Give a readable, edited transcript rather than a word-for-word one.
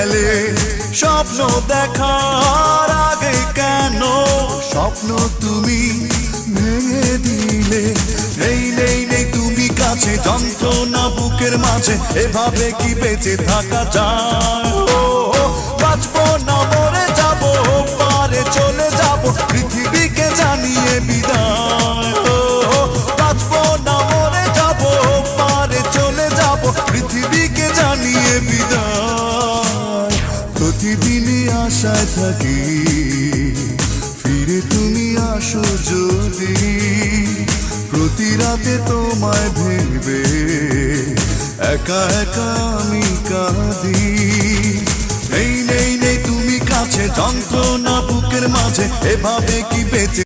গেলে স্বপ্ন দেখার আগে কেন স্বপ্ন তুমি ভেঙে দিলে নেই নেই নেই তুমি কাছে যন্ত্রণা বুকের মাঝে এভাবে কি বেঁচে থাকা যায় বাঁচবো না মরে যাবো পারে চলে যাবো পৃথিবীকে জানিয়ে বিদায় বাঁচবো না মরে যাবো পারে চলে যাবো পৃথিবীকে জানিয়ে বিদায় প্রতিদিনই আশায় থাকি ফিরে তুমি আসো যদি প্রতি রাতে তোমায় ভেবে একা একা আমি কাঁদি নেই নেই নেই তুমি কাছে যন্ত্রণা বুকের মাঝে এভাবে কি বেঁচে